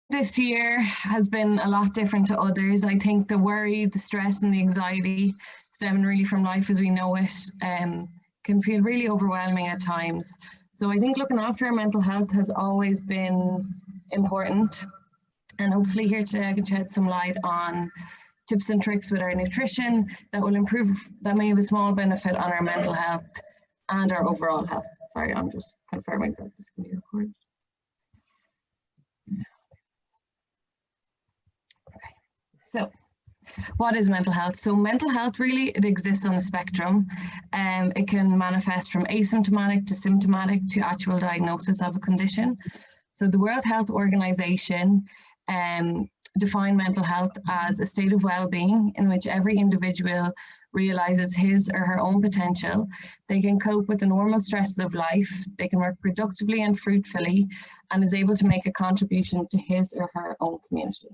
this year has been a lot different to others. I think the worry, the stress and the anxiety stemming really from life as we know it can feel really overwhelming at times. So I think looking after our mental health has always been important, and hopefully here today I can shed some light on tips and tricks with our nutrition that will improve, that may have a small benefit on our mental health and our overall health. Sorry, I'm just confirming that this can be recorded. Okay. So what is mental health? So mental health, really, it exists on the spectrum. It can manifest from asymptomatic to symptomatic to actual diagnosis of a condition. So the World Health Organization define mental health as a state of well-being in which every individual realizes his or her own potential. They can cope with the normal stresses of life, they can work productively and fruitfully, and is able to make a contribution to his or her own community.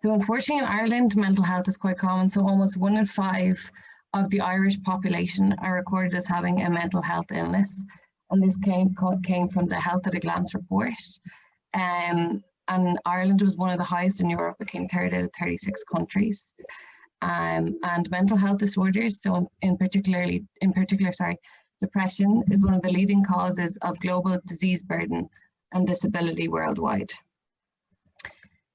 So unfortunately in Ireland, mental health is quite common. So almost 1 in 5 of the Irish population are recorded as having a mental health illness. And this came from the Health at a Glance report. And Ireland was one of the highest in Europe. It came third out of 36 countries. And mental health disorders, so in particular, depression is one of the leading causes of global disease burden and disability worldwide.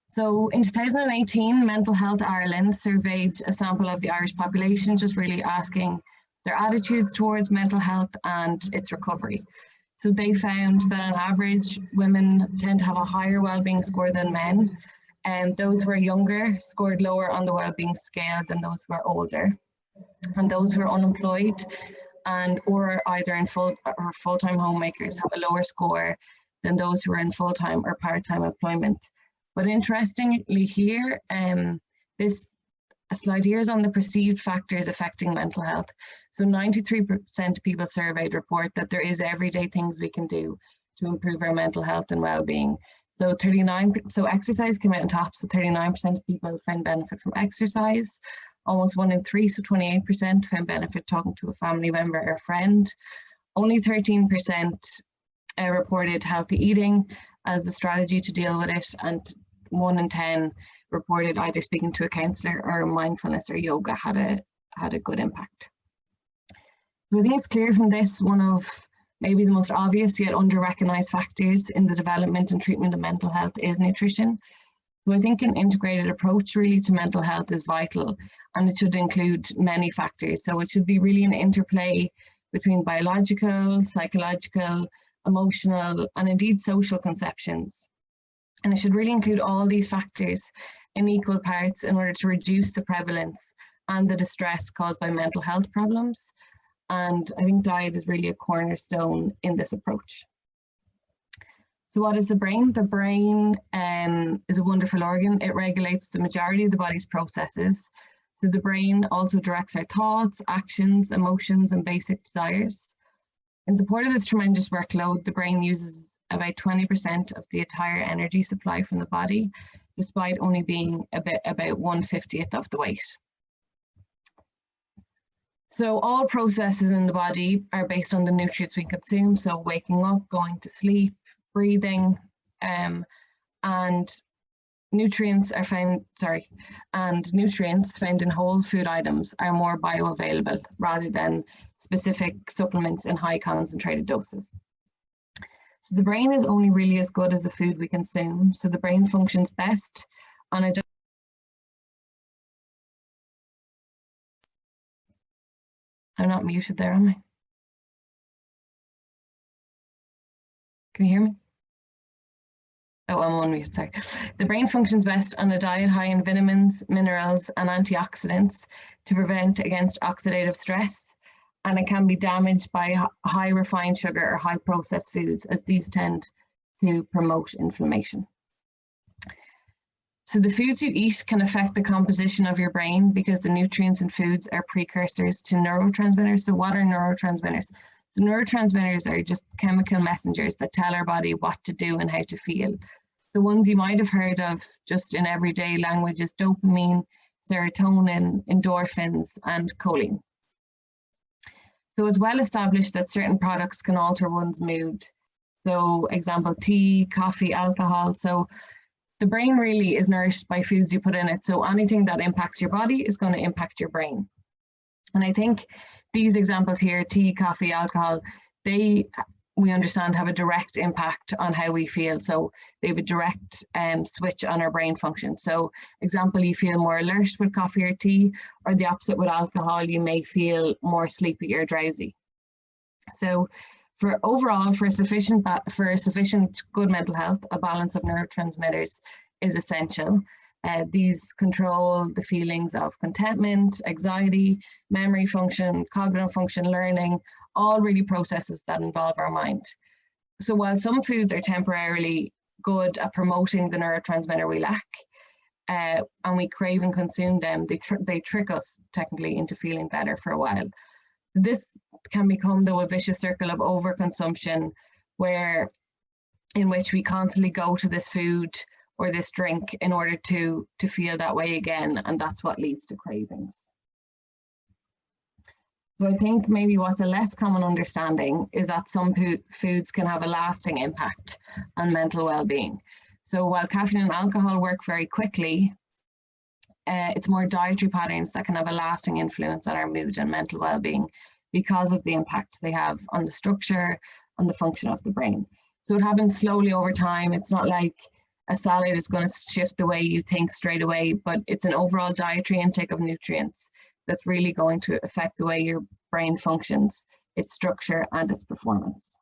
So in 2018, Mental Health Ireland surveyed a sample of the Irish population, just really asking their attitudes towards mental health and its recovery. So they found that on average, women tend to have a higher wellbeing score than men, and those who are younger scored lower on the wellbeing scale than those who are older. And those who are unemployed and or either in full-time homemakers have a lower score than those who are in full-time or part-time employment. But interestingly here, this slide here is on the perceived factors affecting mental health. So 93% of people surveyed report that there is everyday things we can do to improve our mental health and well-being. So exercise came out on top. So 39% of people find benefit from exercise. Almost 1 in 3, so 28% found benefit talking to a family member or friend. Only 13% reported healthy eating as a strategy to deal with it, and 1 in 10 reported either speaking to a counsellor or mindfulness or yoga had a good impact. So I think it's clear from this, one of maybe the most obvious yet under-recognised factors in the development and treatment of mental health is nutrition. So I think an integrated approach really to mental health is vital, and it should include many factors. So it should be really an interplay between biological, psychological, emotional, and indeed social conceptions. And it should really include all these factors in equal parts in order to reduce the prevalence and the distress caused by mental health problems. And I think diet is really a cornerstone in this approach. So what is the brain? The brain is a wonderful organ. It regulates the majority of the body's processes. So the brain also directs our thoughts, actions, emotions, and basic desires. In support of this tremendous workload, the brain uses about 20% of the entire energy supply from the body, despite only being about 1/50th of the weight. So all processes in the body are based on the nutrients we consume. So waking up, going to sleep, breathing, and nutrients found in whole food items are more bioavailable rather than specific supplements in high concentrated doses. So the brain is only really as good as the food we consume. So the brain functions best on a I'm not muted there, am I? Can you hear me? Oh, I'm on mute, sorry. The brain functions best on a diet high in vitamins, minerals, and antioxidants to prevent against oxidative stress. And it can be damaged by high refined sugar or high processed foods, as these tend to promote inflammation. So the foods you eat can affect the composition of your brain because the nutrients in foods are precursors to neurotransmitters. So what are neurotransmitters? So neurotransmitters are just chemical messengers that tell our body what to do and how to feel. The ones you might have heard of just in everyday language is dopamine, serotonin, endorphins, and choline. So it's well established that certain products can alter one's mood. So example, tea, coffee, alcohol. So the brain really is nourished by foods you put in it. So anything that impacts your body is going to impact your brain. And I think these examples here, tea, coffee, alcohol, we understand have a direct impact on how we feel. So they have a direct switch on our brain function. So example, you feel more alert with coffee or tea, or the opposite with alcohol, you may feel more sleepy or drowsy. So for a sufficient good mental health, a balance of neurotransmitters is essential. These control the feelings of contentment, anxiety, memory function, cognitive function, learning, all really processes that involve our mind. So while some foods are temporarily good at promoting the neurotransmitter we lack, and we crave and consume them, they trick us technically into feeling better for a while. This can become, though, a vicious circle of overconsumption, in which we constantly go to this food or this drink in order to feel that way again, and that's what leads to cravings. So I think maybe what's a less common understanding is that some foods can have a lasting impact on mental well-being. So while caffeine and alcohol work very quickly, it's more dietary patterns that can have a lasting influence on our mood and mental well-being because of the impact they have on the structure, on the function of the brain. So it happens slowly over time. It's not like a salad is going to shift the way you think straight away, but it's an overall dietary intake of nutrients that's really going to affect the way your brain functions, its structure and its performance.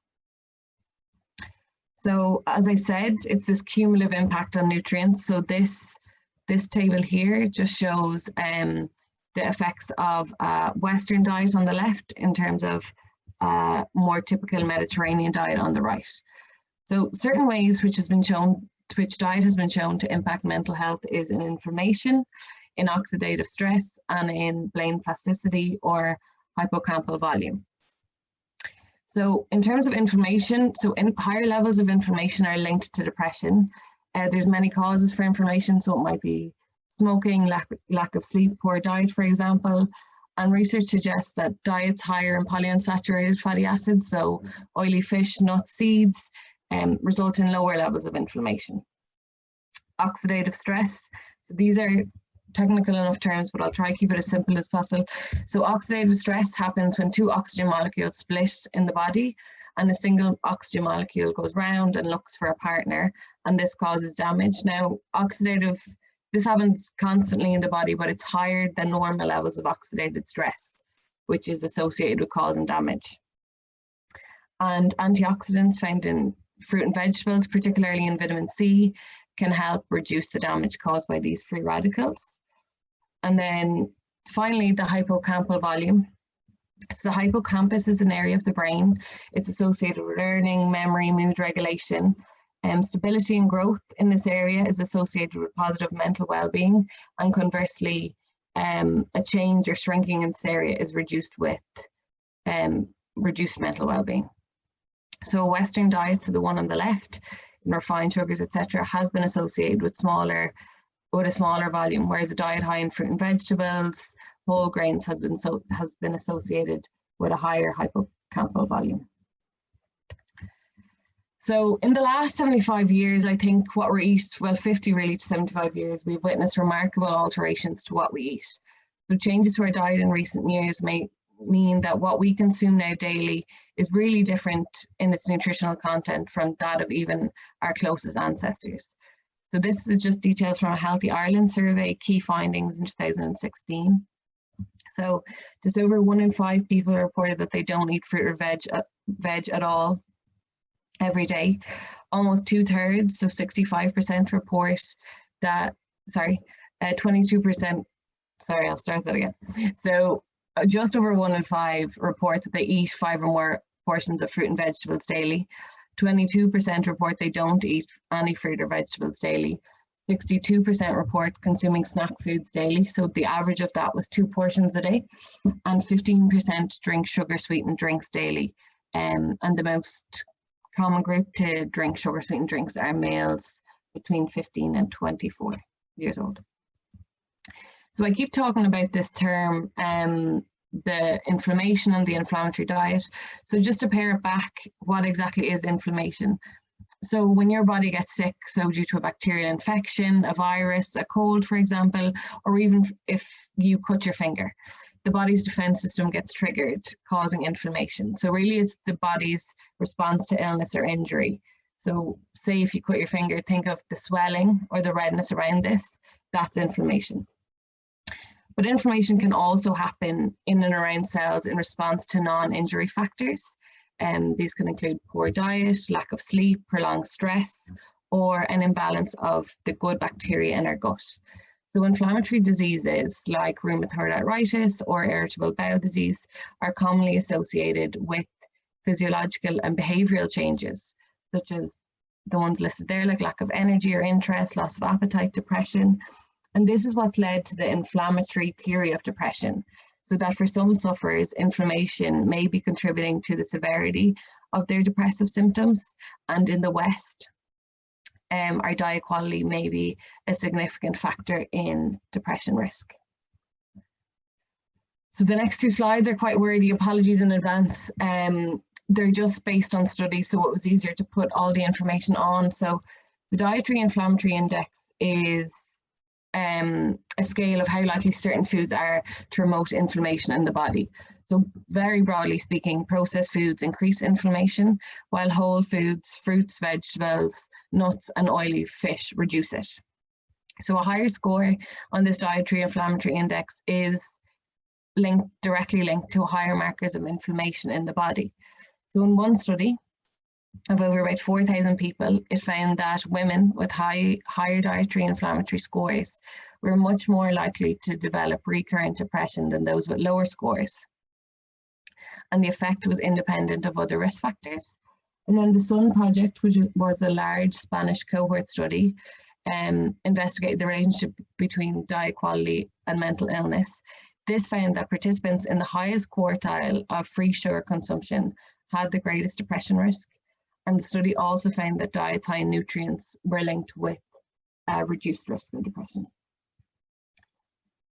So as I said, it's this cumulative impact on nutrients. So this table here just shows the effects of Western diet on the left in terms of more typical Mediterranean diet on the right. So certain ways which diet has been shown to impact mental health is in inflammation, in oxidative stress, and in brain plasticity or hippocampal volume. So in terms of inflammation, higher levels of inflammation are linked to depression. There's many causes for inflammation, so it might be smoking, lack of sleep, poor diet, for example. And research suggests that diets higher in polyunsaturated fatty acids, so oily fish, nuts, seeds, result in lower levels of inflammation. Oxidative stress, so these are technical enough terms, but I'll try to keep it as simple as possible. So oxidative stress happens when two oxygen molecules split in the body and a single oxygen molecule goes round and looks for a partner, and this causes damage. Now, this happens constantly in the body, but it's higher than normal levels of oxidative stress, which is associated with causing damage. And antioxidants found in fruit and vegetables, particularly in vitamin C, can help reduce the damage caused by these free radicals. And then finally, the hippocampal volume. So the hippocampus is an area of the brain. It's associated with learning, memory, mood regulation. Stability and growth in this area is associated with positive mental well-being, and conversely, a change or shrinking in this area is reduced with reduced mental well-being. So Western diet, so the one on the left, refined sugars, etc., has been associated with a smaller volume, whereas a diet high in fruit and vegetables, whole grains has been associated with a higher hippocampal volume. So in the last 75 years, I think 50 really to 75 years, we've witnessed remarkable alterations to what we eat. So changes to our diet in recent years may mean that what we consume now daily is really different in its nutritional content from that of even our closest ancestors. So this is just details from a Healthy Ireland survey, key findings in 2016. So just over 1 in 5 people reported that they don't eat fruit or veg at all every day. Almost 2/3, so 65% report that, 22%, I'll start that again. So just over 1 in 5 report that they eat 5 or more portions of fruit and vegetables daily. 22% report they don't eat any fruit or vegetables daily. 62% report consuming snack foods daily, so the average of that was 2 portions a day. And 15% drink sugar-sweetened drinks daily. And the most common group to drink sugar-sweetened drinks are males between 15 and 24 years old. So I keep talking about this term the inflammation and the inflammatory diet. So just to pare it back, what exactly is inflammation? So when your body gets sick, so due to a bacterial infection, a virus, a cold, for example, or even if you cut your finger, the body's defense system gets triggered, causing inflammation. So really it's the body's response to illness or injury. So say if you cut your finger, think of the swelling or the redness around this, that's inflammation. But inflammation can also happen in and around cells in response to non-injury factors. These can include poor diet, lack of sleep, prolonged stress, or an imbalance of the good bacteria in our gut. So inflammatory diseases like rheumatoid arthritis or irritable bowel disease are commonly associated with physiological and behavioral changes, such as the ones listed there, like lack of energy or interest, loss of appetite, depression. And this is what's led to the inflammatory theory of depression. So that for some sufferers, inflammation may be contributing to the severity of their depressive symptoms. And in the West, our diet quality may be a significant factor in depression risk. So the next two slides are quite wordy, apologies in advance. They're just based on studies, so it was easier to put all the information on. So the Dietary Inflammatory Index is a scale of how likely certain foods are to promote inflammation in the body. So very broadly speaking, processed foods increase inflammation, while whole foods, fruits, vegetables, nuts, and oily fish reduce it. So a higher score on this Dietary Inflammatory Index is directly linked to higher markers of inflammation in the body. So in one study of over about 4,000 people, it found that women with higher dietary inflammatory scores were much more likely to develop recurrent depression than those with lower scores. And the effect was independent of other risk factors. And then the SUN project, which was a large Spanish cohort study, investigated the relationship between diet quality and mental illness. This found that participants in the highest quartile of free sugar consumption had the greatest depression risk. And the study also found that diets high in nutrients were linked with reduced risk of depression.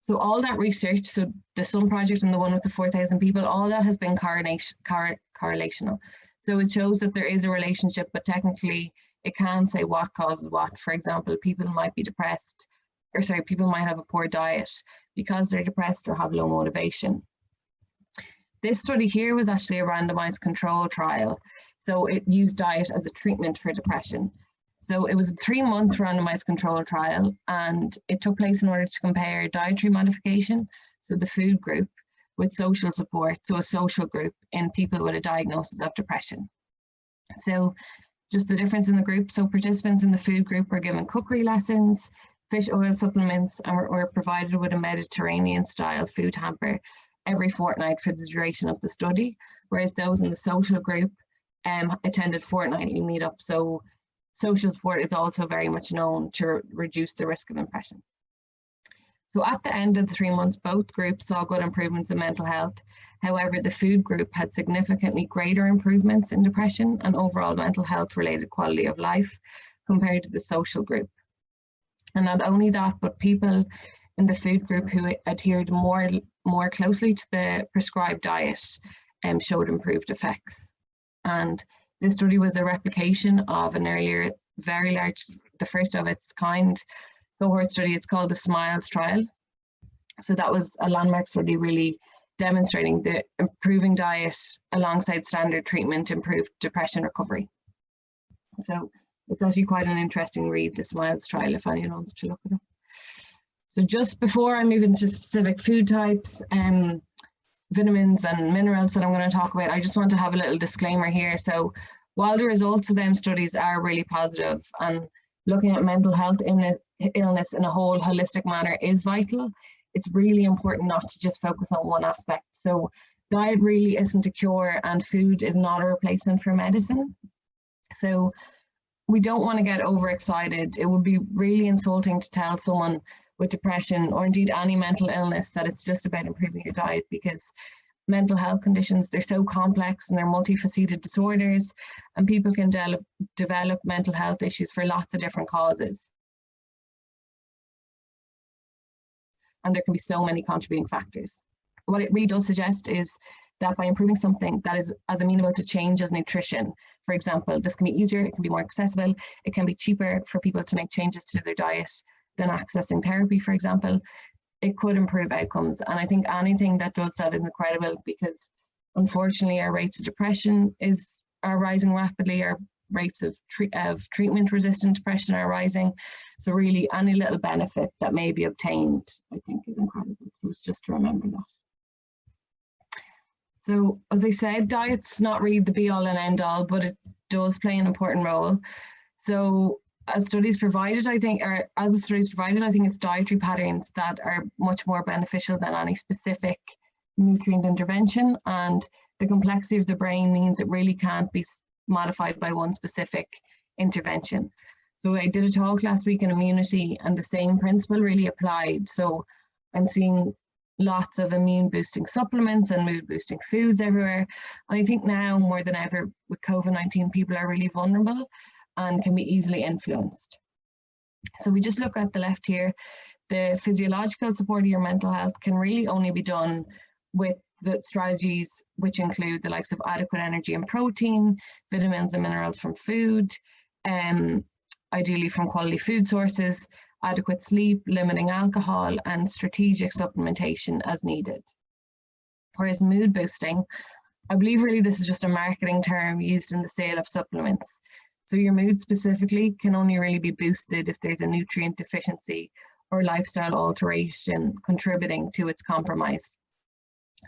So all that research, so the SUN project and the one with the 4,000 people, all that has been correlational. So it shows that there is a relationship, but technically it can say what causes what. For example, people might be depressed, or sorry, people might have a poor diet because they're depressed or have low motivation. This study here was actually a randomized control trial. So it used diet as a treatment for depression. So it was a 3-month randomized control trial, and it took place in order to compare dietary modification, so the food group, with social support, so a social group in people with a diagnosis of depression. So just the difference in the group. So participants in the food group were given cookery lessons, fish oil supplements, and were provided with a Mediterranean style food hamper every fortnight for the duration of the study, whereas those in the social group attended fortnightly meetups. So social support is also very much known to reduce the risk of depression. So at the end of the 3 months, both groups saw good improvements in mental health. However, the food group had significantly greater improvements in depression and overall mental health related quality of life compared to the social group. And not only that, but people in the food group who adhered more closely to the prescribed diet showed improved effects. And this study was a replication of an earlier, very large, the first of its kind cohort study. It's called the SMILES trial. So that was a landmark study really demonstrating the improving diet alongside standard treatment improved depression recovery. So it's actually quite an interesting read, the SMILES trial, if anyone wants to look it up. So just before I move into specific food types, vitamins and minerals that I'm going to talk about, I just want to have a little disclaimer here. So while the results of them studies are really positive, and looking at mental health illness in a whole holistic manner is vital, it's really important not to just focus on one aspect. So diet really isn't a cure, and food is not a replacement for medicine. So we don't want to get overexcited. It would be really insulting to tell someone with depression, or indeed any mental illness, that it's just about improving your diet, because mental health conditions, they're so complex and they're multifaceted disorders, and people can develop mental health issues for lots of different causes. And there can be so many contributing factors. what it really does suggest is that by improving something that is as amenable to change as nutrition, for example, this can be easier, it can be more accessible, it can be cheaper for people to make changes to their diet than accessing therapy, for example, it could improve outcomes. And I think anything that does that is incredible, because unfortunately our rates of depression are rising rapidly, our rates of treatment-resistant depression are rising. So really any little benefit that may be obtained, I think, is incredible. So it's just to remember that. So as I said, diet's not really the be all and end all, but it does play an important role. So as the studies provided, I think it's dietary patterns that are much more beneficial than any specific nutrient intervention. And the complexity of the brain means it really can't be modified by one specific intervention. So I did a talk last week on immunity, and the same principle really applied. So I'm seeing lots of immune boosting supplements and mood boosting foods everywhere. And I think now more than ever with COVID-19, people are really vulnerable and can be easily influenced. So we just look at the left here, the physiological support of your mental health can really only be done with the strategies which include the likes of adequate energy and protein, vitamins and minerals from food, ideally from quality food sources, adequate sleep, limiting alcohol, and strategic supplementation as needed. Whereas mood boosting, I believe really this is just a marketing term used in the sale of supplements. So your mood specifically can only really be boosted if there's a nutrient deficiency or lifestyle alteration contributing to its compromise.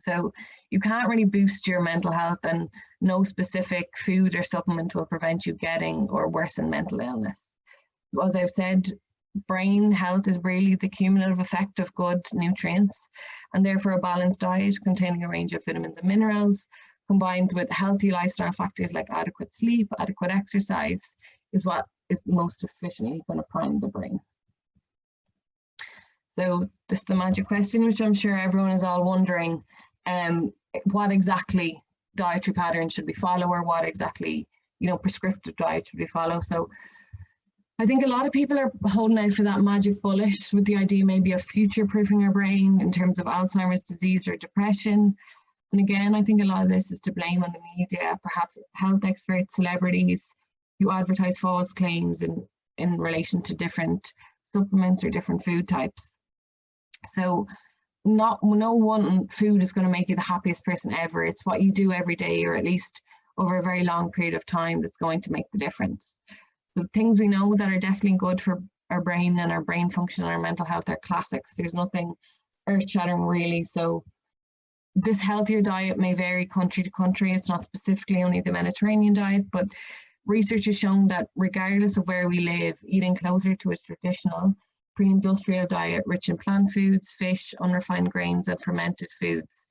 So you can't really boost your mental health, and no specific food or supplement will prevent you getting or worsen mental illness. As I've said, brain health is really the cumulative effect of good nutrients, and therefore a balanced diet containing a range of vitamins and minerals combined with healthy lifestyle factors like adequate sleep, adequate exercise is what is most efficiently going to prime the brain. So this is the magic question, which I'm sure everyone is all wondering, what exactly dietary patterns should we follow, or what exactly, prescriptive diet should we follow? So I think a lot of people are holding out for that magic bullet with the idea maybe of future-proofing our brain in terms of Alzheimer's disease or depression. And again, I think a lot of this is to blame on the media, perhaps health experts, celebrities who advertise false claims in relation to different supplements or different food types. So no one food is going to make you the happiest person ever. It's what you do every day, or at least over a very long period of time, that's going to make the difference. So things we know that are definitely good for our brain and our brain function and our mental health are classics. There's nothing earth-shattering really. So this healthier diet may vary country to country. It's not specifically only the Mediterranean diet, but research has shown that regardless of where we live, eating closer to a traditional pre-industrial diet rich in plant foods, fish, unrefined grains and fermented foods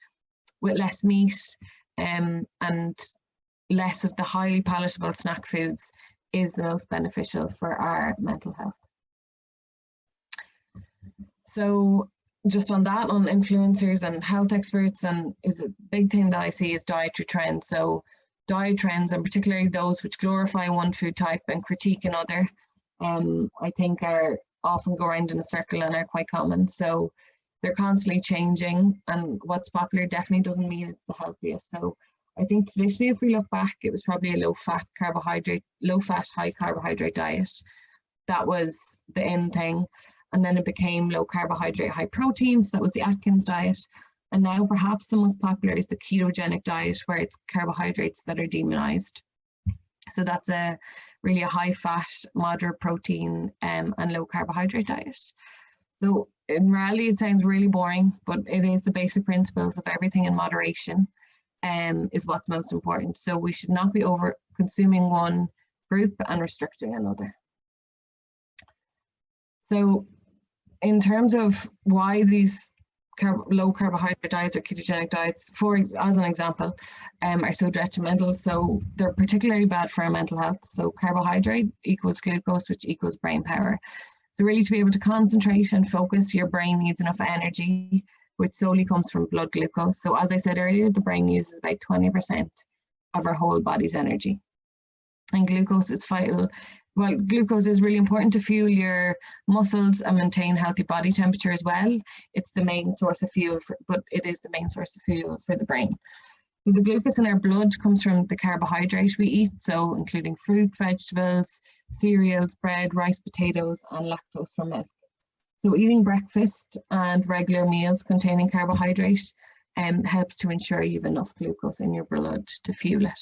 with less meat and less of the highly palatable snack foods is the most beneficial for our mental health. So just on that, on influencers and health experts, and is a big thing that I see is dietary trends. So diet trends, and particularly those which glorify one food type and critique another, I think are often go around in a circle and are quite common. So they're constantly changing, and what's popular definitely doesn't mean it's the healthiest. So I think traditionally, if we look back, it was probably a low-fat, high carbohydrate diet. That was the in thing. And then it became low carbohydrate, high protein. So that was the Atkins diet. And now perhaps the most popular is the ketogenic diet, where it's carbohydrates that are demonized. So that's really a high fat, moderate protein and low carbohydrate diet. So in reality, it sounds really boring, but it is the basic principles of everything in moderation is what's most important. So we should not be over consuming one group and restricting another. So in terms of why these low carbohydrate diets or ketogenic diets, as an example, are so detrimental. So they're particularly bad for our mental health. So carbohydrate equals glucose, which equals brain power. So really, to be able to concentrate and focus, your brain needs enough energy, which solely comes from blood glucose. So as I said earlier, the brain uses about 20% of our whole body's energy. And glucose is vital Well, glucose is really important to fuel your muscles and maintain healthy body temperature as well. It's the main source of fuel, but it is the main source of fuel for the brain. So the glucose in our blood comes from the carbohydrate we eat, so including fruit, vegetables, cereals, bread, rice, potatoes, and lactose from milk. So eating breakfast and regular meals containing carbohydrate helps to ensure you have enough glucose in your blood to fuel it.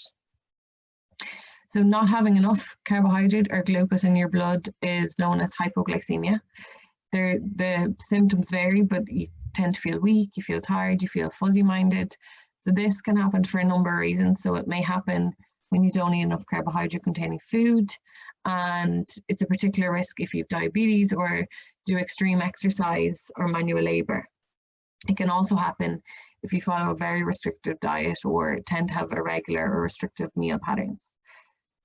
So not having enough carbohydrate or glucose in your blood is known as hypoglycemia. The symptoms vary, but you tend to feel weak, you feel tired, you feel fuzzy-minded. So this can happen for a number of reasons. So it may happen when you don't eat enough carbohydrate-containing food, and it's a particular risk if you have diabetes or do extreme exercise or manual labor. It can also happen if you follow a very restrictive diet or tend to have irregular or restrictive meal patterns.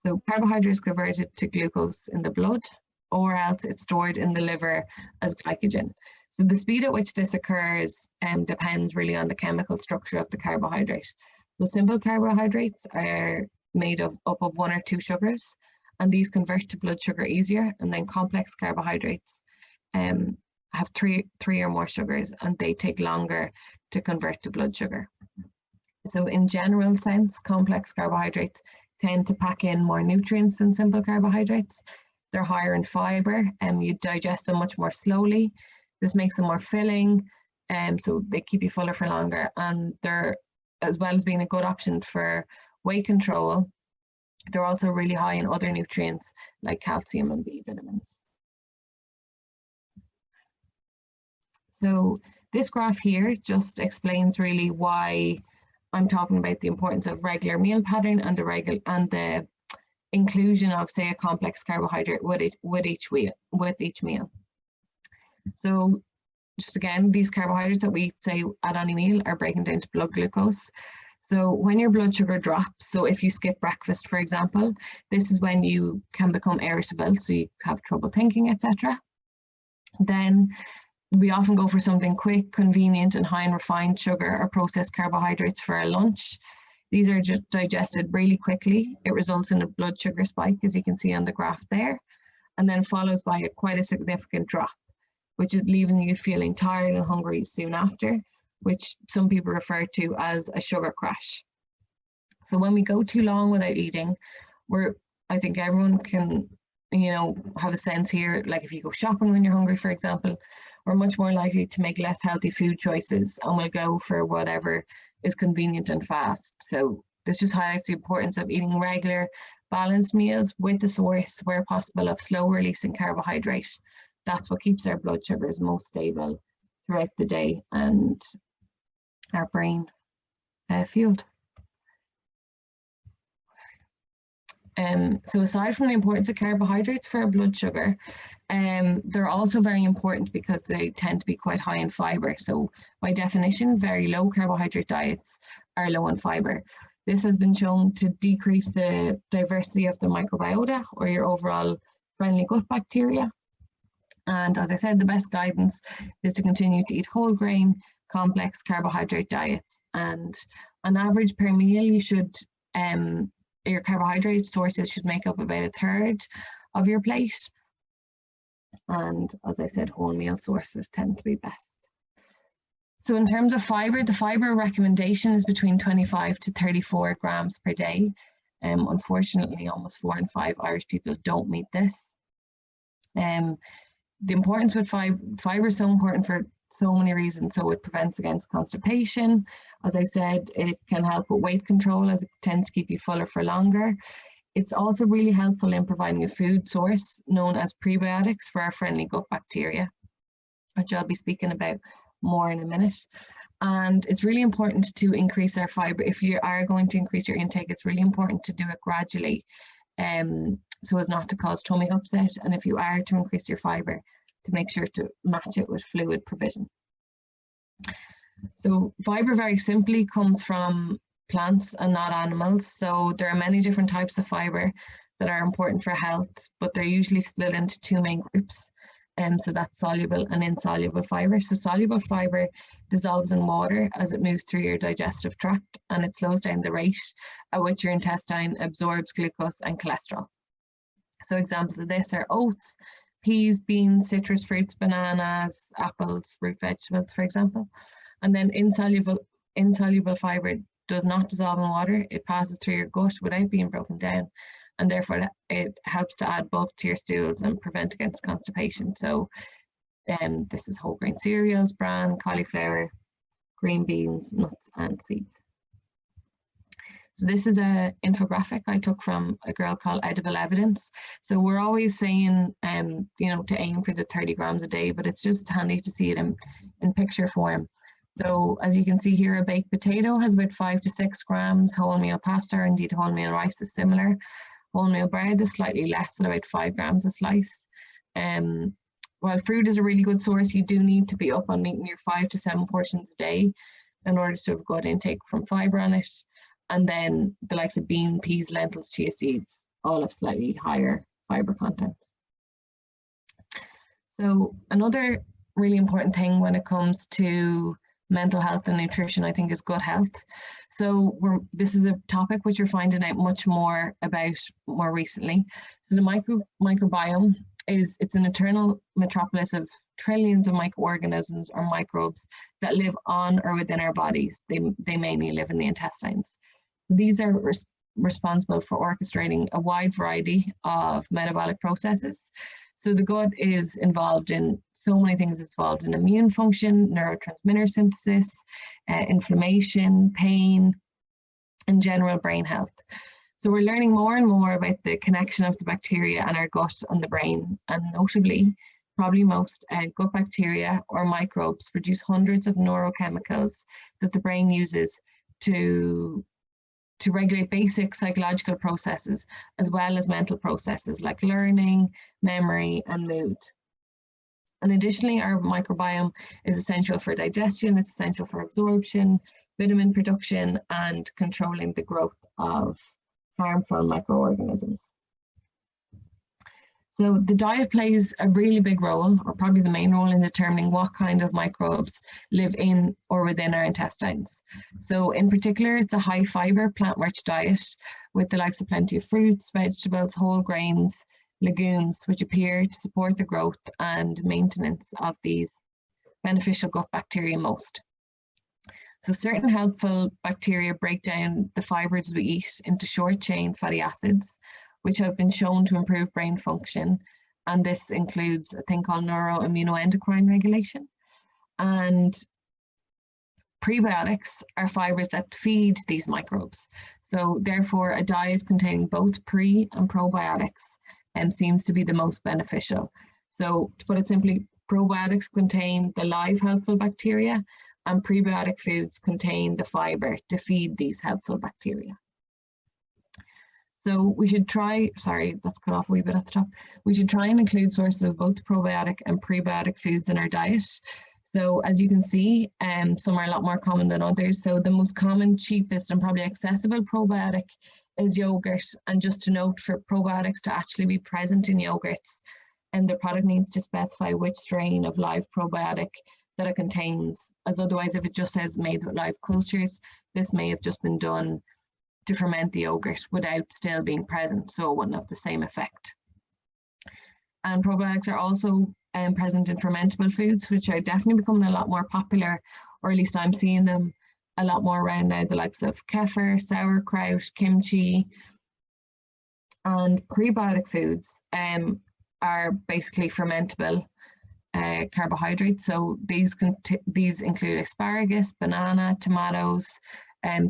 So carbohydrates converted to glucose in the blood, or else it's stored in the liver as glycogen. So the speed at which this occurs depends really on the chemical structure of the carbohydrate. So simple carbohydrates are made up of 1 or 2 sugars, and these convert to blood sugar easier. And then complex carbohydrates have three or more sugars, and they take longer to convert to blood sugar. So in general sense, complex carbohydrates tend to pack in more nutrients than simple carbohydrates. They're higher in fibre, and you digest them much more slowly. This makes them more filling, so they keep you fuller for longer, and they're, as well as being a good option for weight control, they're also really high in other nutrients like calcium and B vitamins. So this graph here just explains really why I'm talking about the importance of regular meal pattern and the inclusion of, say, a complex carbohydrate with each meal. So just again, these carbohydrates that we say at any meal are breaking down to blood glucose. So when your blood sugar drops, so if you skip breakfast, for example, this is when you can become irritable, so you have trouble thinking, etc. Then we often go for something quick, convenient, and high in refined sugar or processed carbohydrates for our lunch. These are digested really quickly. It results in a blood sugar spike, as you can see on the graph there, and then follows by quite a significant drop, which is leaving you feeling tired and hungry soon after, which some people refer to as a sugar crash. So when we go too long without eating, I think everyone can, have a sense here, like if you go shopping when you're hungry, for example, we're much more likely to make less healthy food choices, and we'll go for whatever is convenient and fast. So this just highlights the importance of eating regular, balanced meals with the source, where possible, of slow releasing carbohydrate. That's what keeps our blood sugars most stable throughout the day and our brain fueled. So aside from the importance of carbohydrates for our blood sugar, they're also very important because they tend to be quite high in fibre. So by definition, very low carbohydrate diets are low in fibre. This has been shown to decrease the diversity of the microbiota, or your overall friendly gut bacteria. And as I said, the best guidance is to continue to eat whole grain, complex carbohydrate diets. And on average per meal, you should, your carbohydrate sources should make up about 1/3 of your plate. And as I said, whole meal sources tend to be best. So in terms of fibre, the fibre recommendation is between 25 to 34 grams per day. Unfortunately, almost 4 in 5 Irish people don't meet this. The importance with fibre is so important for so many reasons. So it prevents against constipation. As I said, it can help with weight control, as it tends to keep you fuller for longer. It's also really helpful in providing a food source known as prebiotics for our friendly gut bacteria, which I'll be speaking about more in a minute. And it's really important to increase our fibre. If you are going to increase your intake, it's really important to do it gradually, so as not to cause tummy upset. And if you are to increase your fibre, to make sure to match it with fluid provision. So fibre very simply comes from plants and not animals. So there are many different types of fibre that are important for health, but they're usually split into 2 main groups. So that's soluble and insoluble fibre. So soluble fibre dissolves in water as it moves through your digestive tract, and it slows down the rate at which your intestine absorbs glucose and cholesterol. So examples of this are oats, peas, beans, citrus fruits, bananas, apples, root vegetables, for example. And then insoluble fibre does not dissolve in water. It passes through your gut without being broken down, and therefore it helps to add bulk to your stools and prevent against constipation. So this is whole grain cereals, bran, cauliflower, green beans, nuts and seeds. So this is an infographic I took from a girl called Edible Evidence. So we're always saying, you know, to aim for the 30 grams a day, but it's just handy to see it in picture form. So as you can see here, a baked potato has about 5 to 6 grams, wholemeal pasta, or indeed wholemeal rice is similar. Wholemeal bread is slightly less, at about 5 grams a slice. While fruit is a really good source, you do need to be up on eating your 5 to 7 portions a day in order to have good intake from fibre on it. And then the likes of bean, peas, lentils, chia seeds, all have slightly higher fibre content. So another really important thing when it comes to mental health and nutrition, I think, is gut health. So this is a topic which you're finding out much more about more recently. So the microbiome it's an eternal metropolis of trillions of microorganisms or microbes that live on or within our bodies. They mainly live in the intestines. These are responsible for orchestrating a wide variety of metabolic processes. So the gut is involved in so many things. It's involved in immune function, neurotransmitter synthesis, inflammation, pain, and general brain health. So we're learning more and more about the connection of the bacteria and our gut and the brain, and notably, probably most gut bacteria or microbes produce hundreds of neurochemicals that the brain uses to regulate basic psychological processes, as well as mental processes like learning, memory, and mood. And additionally, our microbiome is essential for digestion, it's essential for absorption, vitamin production, and controlling the growth of harmful microorganisms. So the diet plays a really big role, or probably the main role, in determining what kind of microbes live in or within our intestines. So in particular, it's a high fibre, plant-rich diet with the likes of plenty of fruits, vegetables, whole grains, legumes, which appear to support the growth and maintenance of these beneficial gut bacteria most. So certain helpful bacteria break down the fibres we eat into short-chain fatty acids, which have been shown to improve brain function. And this includes a thing called neuroimmunoendocrine regulation. And prebiotics are fibres that feed these microbes. So therefore, a diet containing both pre and probiotics seems to be the most beneficial. So to put it simply, probiotics contain the live helpful bacteria, and prebiotic foods contain the fibre to feed these helpful bacteria. So we should try, sorry, that's cut off a wee bit at the top. We should try and include sources of both probiotic and prebiotic foods in our diet. So as you can see, some are a lot more common than others. So the most common, cheapest, and probably accessible probiotic is yogurt. And just to note, for probiotics to actually be present in yogurts, and the product needs to specify which strain of live probiotic that it contains, as otherwise if it just says made with live cultures, this may have just been done to ferment the yogurt without still being present, so it wouldn't have the same effect. And probiotics are also present in fermentable foods, which are definitely becoming a lot more popular, or at least I'm seeing them a lot more around now, the likes of kefir, sauerkraut, kimchi. And prebiotic foods are basically fermentable carbohydrates. So these include asparagus, banana, tomatoes,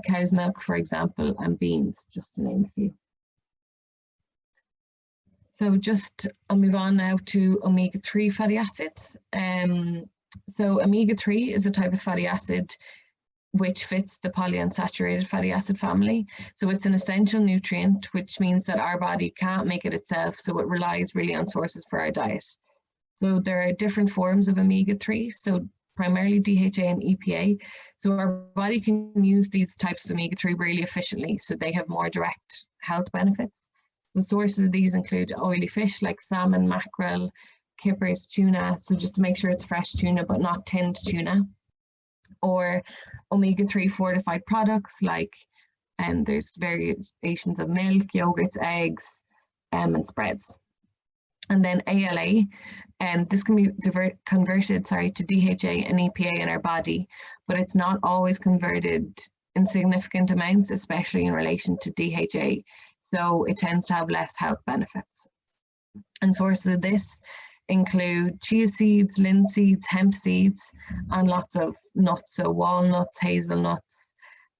cow's milk, for example, and beans, just to name a few. So I'll move on now to omega-3 fatty acids. So omega-3 is a type of fatty acid which fits the polyunsaturated fatty acid family. So it's an essential nutrient, which means that our body can't make it itself, so it relies really on sources for our diet. So there are different forms of omega-3, so primarily DHA and EPA. So our body can use these types of omega-3 really efficiently, so they have more direct health benefits. The sources of these include oily fish like salmon, mackerel, kippers, tuna, so just to make sure it's fresh tuna but not tinned tuna. Or omega-3 fortified products like, there's variations of milk, yogurts, eggs, and spreads. And then ALA, and this can be converted to DHA and EPA in our body, but it's not always converted in significant amounts, especially in relation to DHA. So it tends to have less health benefits. And sources of this include chia seeds, linseeds, hemp seeds, and lots of nuts, so walnuts, hazelnuts,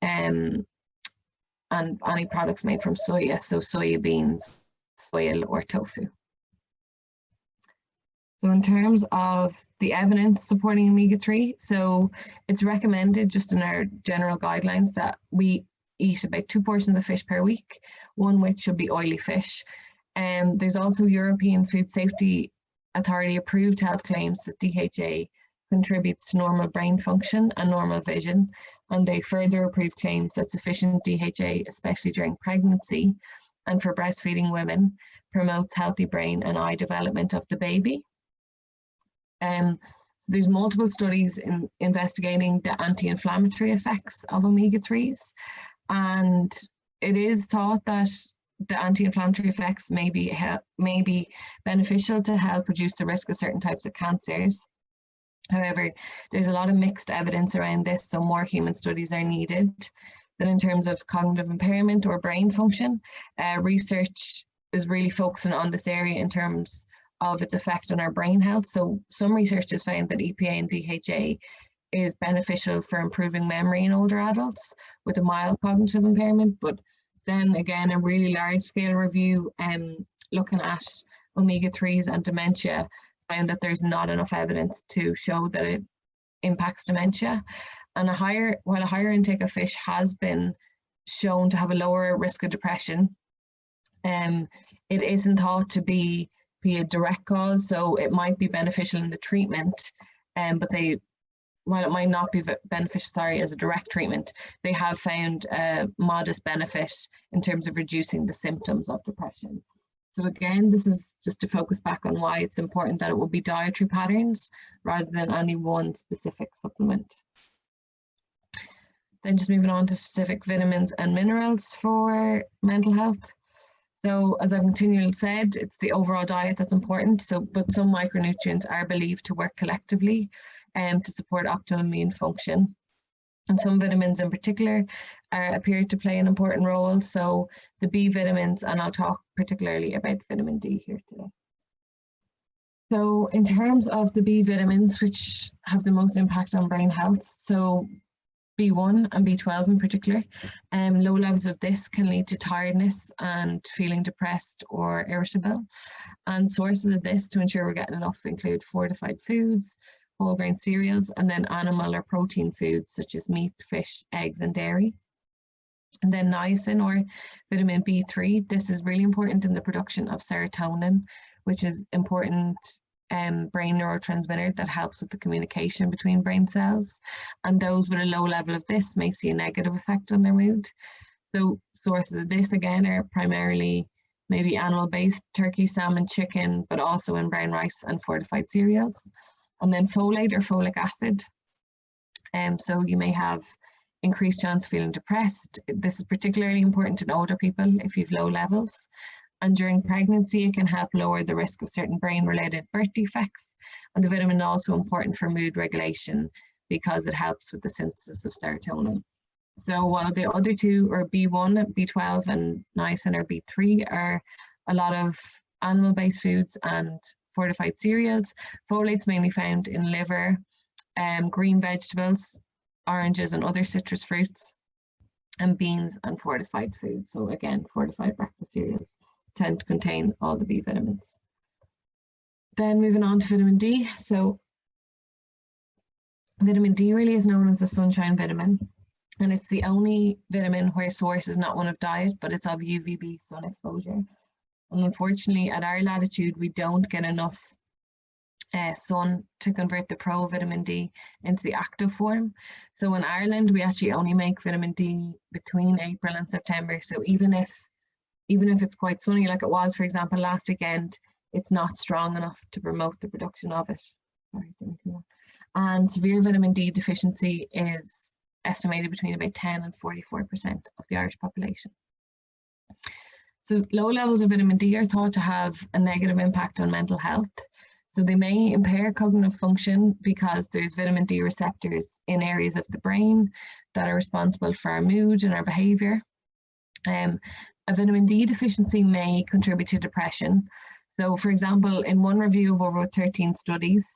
and any products made from soya, so soya beans, oil, or tofu. So in terms of the evidence supporting omega-3, so it's recommended just in our general guidelines that we eat about 2 portions of fish per week, one which should be oily fish. There's also European Food Safety Authority approved health claims that DHA contributes to normal brain function and normal vision, and they further approved claims that sufficient DHA, especially during pregnancy and for breastfeeding women, promotes healthy brain and eye development of the baby. There's multiple studies investigating the anti-inflammatory effects of omega-3s, and it is thought that the anti-inflammatory effects may be beneficial to help reduce the risk of certain types of cancers. However, there's a lot of mixed evidence around this, so more human studies are needed. Then in terms of cognitive impairment or brain function, research is really focusing on this area in terms of its effect on our brain health. So some research has found that EPA and DHA is beneficial for improving memory in older adults with a mild cognitive impairment. But then again, a really large scale review looking at omega-3s and dementia found that there's not enough evidence to show that it impacts dementia. And while a higher intake of fish has been shown to have a lower risk of depression, it isn't thought to be a direct cause, so it might be beneficial in the treatment, but while it might not be beneficial, as a direct treatment, they have found a modest benefit in terms of reducing the symptoms of depression. So again, this is just to focus back on why it's important that it will be dietary patterns rather than any one specific supplement. Then just moving on to specific vitamins and minerals for mental health. So as I've continually said, it's the overall diet that's important. But some micronutrients are believed to work collectively to support optimum immune function. And some vitamins in particular appear to play an important role. So the B vitamins, and I'll talk particularly about vitamin D here today. So in terms of the B vitamins, which have the most impact on brain health, so B1 and B12 in particular, low levels of this can lead to tiredness and feeling depressed or irritable. And sources of this to ensure we're getting enough include fortified foods, whole grain cereals, and then animal or protein foods such as meat, fish, eggs, and dairy. And then niacin or vitamin B3, this is really important in the production of serotonin, which is important brain neurotransmitter that helps with the communication between brain cells, and those with a low level of this may see a negative effect on their mood. So sources of this again are primarily maybe animal-based, turkey, salmon, chicken, but also in brown rice and fortified cereals. And then folate or folic acid. So you may have increased chance of feeling depressed. This is particularly important in older people if you have low levels. And during pregnancy, it can help lower the risk of certain brain-related birth defects. And the vitamin is also important for mood regulation because it helps with the synthesis of serotonin. So while the other two are B1, B12, and niacin or B3 are a lot of animal-based foods and fortified cereals, folate's mainly found in liver, green vegetables, oranges and other citrus fruits, and beans and fortified foods. So again, fortified breakfast cereals tend to contain all the B vitamins. Then moving on to vitamin D. So vitamin D really is known as the sunshine vitamin, and it's the only vitamin where source is not one of diet, but it's of UVB sun exposure. And unfortunately, at our latitude, we don't get enough sun to convert the provitamin D into the active form. So in Ireland, we actually only make vitamin D between April and September. So even if it's quite sunny, like it was, for example, last weekend, it's not strong enough to promote the production of it. And severe vitamin D deficiency is estimated between about 10 and 44% of the Irish population. So low levels of vitamin D are thought to have a negative impact on mental health. So they may impair cognitive function because there's vitamin D receptors in areas of the brain that are responsible for our mood and our behavior. A vitamin D deficiency may contribute to depression. So for example, in one review of over 13 studies,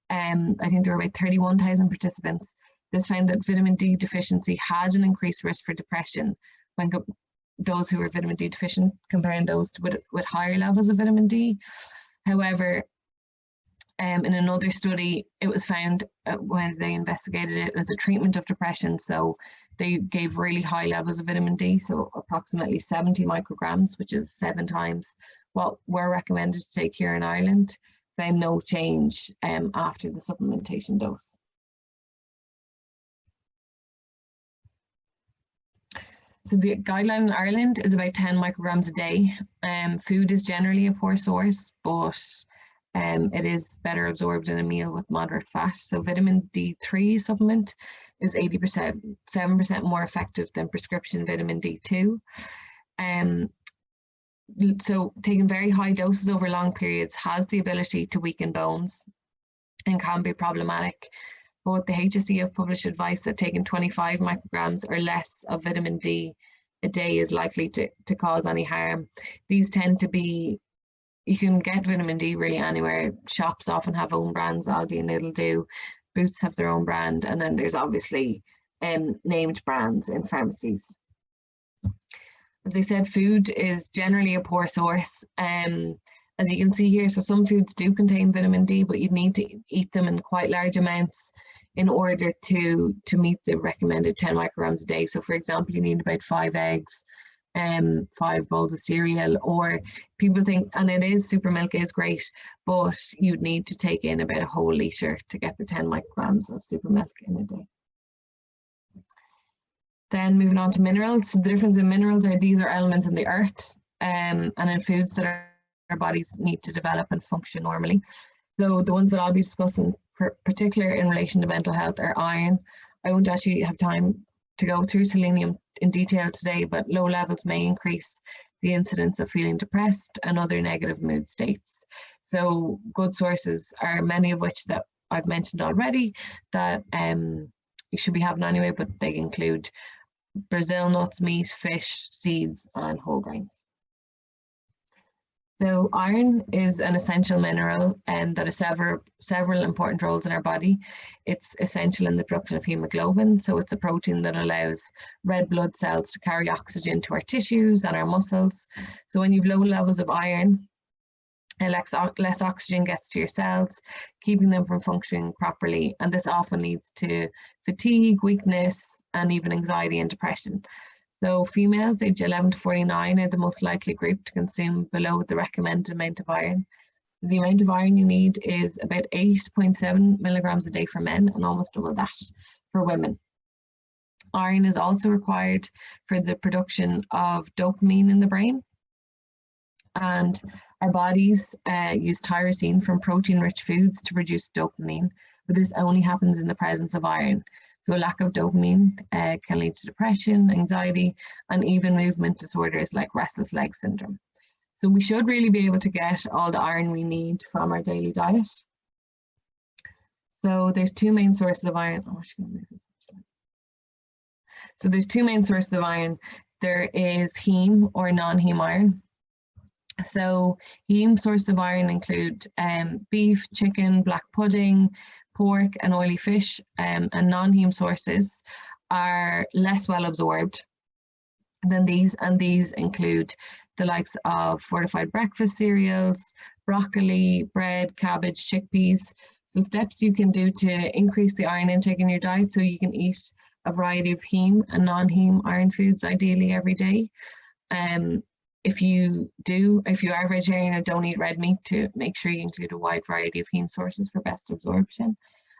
I think there were about 31,000 participants, this found that vitamin D deficiency had an increased risk for depression when those who were vitamin D deficient, comparing those with higher levels of vitamin D. However, in another study, it was found when they investigated it as a treatment of depression. So they gave really high levels of vitamin D, so approximately 70 micrograms, which is 7 times what we're recommended to take here in Ireland, found no change after the supplementation dose. So the guideline in Ireland is about 10 micrograms a day. Food is generally a poor source, but it is better absorbed in a meal with moderate fat. So vitamin D3 supplement is 7% more effective than prescription vitamin D2. So taking very high doses over long periods has the ability to weaken bones and can be problematic. But the HSE have published advice that taking 25 micrograms or less of vitamin D a day is likely to cause any harm. These tend to be, you can get vitamin D really anywhere. Shops often have own brands, Aldi and Lidl do. Boots have their own brand, and then there's obviously named brands in pharmacies. As I said, food is generally a poor source. As you can see here, so some foods do contain vitamin D, but you'd need to eat them in quite large amounts in order to meet the recommended 10 micrograms a day. So for example, you need about 5 eggs, 5 bowls of cereal, or people think, and it is, super milk is great, but you'd need to take in about a whole litre to get the 10 micrograms of super milk in a day. Then moving on to minerals. So the difference in minerals are these are elements in the earth and in foods that our bodies need to develop and function normally. So the ones that I'll be discussing, particularly in relation to mental health, are iron. I won't actually have time to go through selenium in detail today, but low levels may increase the incidence of feeling depressed and other negative mood states. So good sources are many of which that I've mentioned already that you should be having anyway, but they include Brazil nuts, meat, fish, seeds, and whole grains. So iron is an essential mineral that has several important roles in our body. It's essential in the production of hemoglobin. So it's a protein that allows red blood cells to carry oxygen to our tissues and our muscles. So when you've low levels of iron, less oxygen gets to your cells, keeping them from functioning properly. And this often leads to fatigue, weakness, and even anxiety and depression. So females aged 11 to 49 are the most likely group to consume below the recommended amount of iron. The amount of iron you need is about 8.7 milligrams a day for men and almost double that for women. Iron is also required for the production of dopamine in the brain. And our bodies use tyrosine from protein-rich foods to produce dopamine, but this only happens in the presence of iron. So a lack of dopamine can lead to depression, anxiety, and even movement disorders like restless leg syndrome. So we should really be able to get all the iron we need from our daily diet. So there's two main sources of iron. So there's two main sources of iron. There is heme or non-heme iron. So heme sources of iron include beef, chicken, black pudding, pork, and oily fish, and non-heme sources are less well absorbed than these, and these include the likes of fortified breakfast cereals, broccoli, bread, cabbage, chickpeas. So steps you can do to increase the iron intake in your diet, so you can eat a variety of heme and non-heme iron foods ideally every day. If you are vegetarian and don't eat red meat, to make sure you include a wide variety of heme sources for best absorption.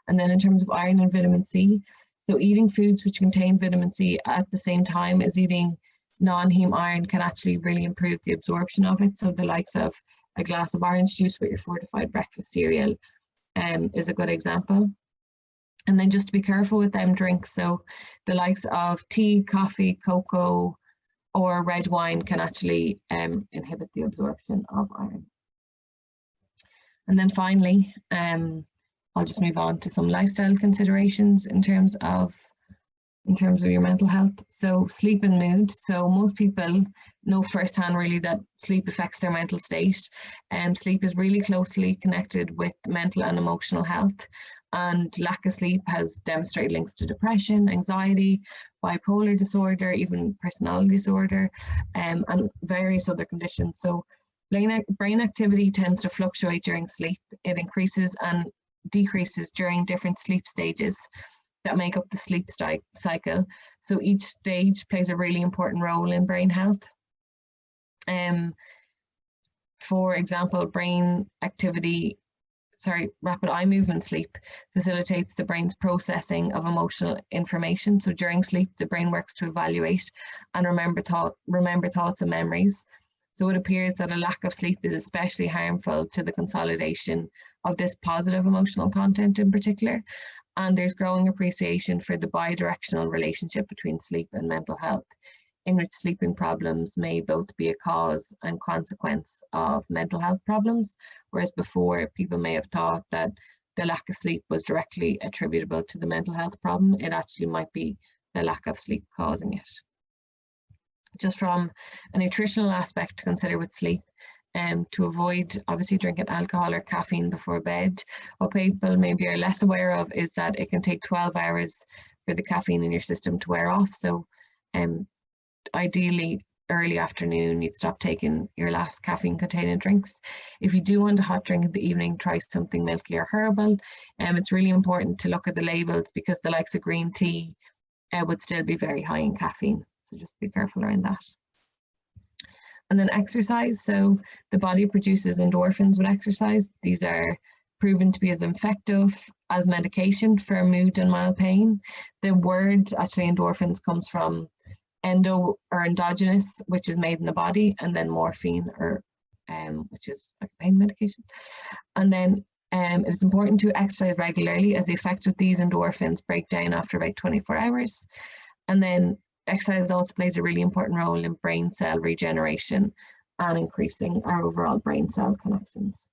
And then in terms of iron and vitamin C, so eating foods which contain vitamin C at the same time as eating non-heme iron can actually really improve the absorption of it. So the likes of a glass of orange juice with your fortified breakfast cereal is a good example. And then just to be careful with them drinks, so the likes of tea, coffee, cocoa, or red wine can actually inhibit the absorption of iron. And then finally, I'll just move on to some lifestyle considerations in terms of your mental health. So sleep and mood. So most people know firsthand really that sleep affects their mental state. Sleep is really closely connected with mental and emotional health, and lack of sleep has demonstrated links to depression, anxiety, bipolar disorder, even personality disorder, and various other conditions. So brain activity tends to fluctuate during sleep. It increases and decreases during different sleep stages that make up the sleep cycle. So each stage plays a really important role in brain health. For example, rapid eye movement sleep facilitates the brain's processing of emotional information. So during sleep, the brain works to evaluate and remember thoughts and memories. So it appears that a lack of sleep is especially harmful to the consolidation of this positive emotional content in particular. And there's growing appreciation for the bidirectional relationship between sleep and mental health, in which sleeping problems may both be a cause and consequence of mental health problems, whereas before people may have thought that the lack of sleep was directly attributable to the mental health problem. It actually might be the lack of sleep causing it. Just from a nutritional aspect to consider with sleep, to avoid obviously drinking alcohol or caffeine before bed. What people maybe are less aware of is that it can take 12 hours for the caffeine in your system to wear off. So ideally early afternoon, you'd stop taking your last caffeine containing drinks. If you do want a hot drink in the evening, try something milky or herbal. It's really important to look at the labels, because the likes of green tea would still be very high in caffeine. So just be careful around that. And then exercise. So the body produces endorphins with exercise. These are proven to be as effective as medication for mood and mild pain. The word actually endorphins comes from endo or endogenous, which is made in the body, and then morphine, or which is like pain medication. And then it's important to exercise regularly, as the effect of these endorphins break down after about 24 hours. And then exercise also plays a really important role in brain cell regeneration and increasing our overall brain cell connections.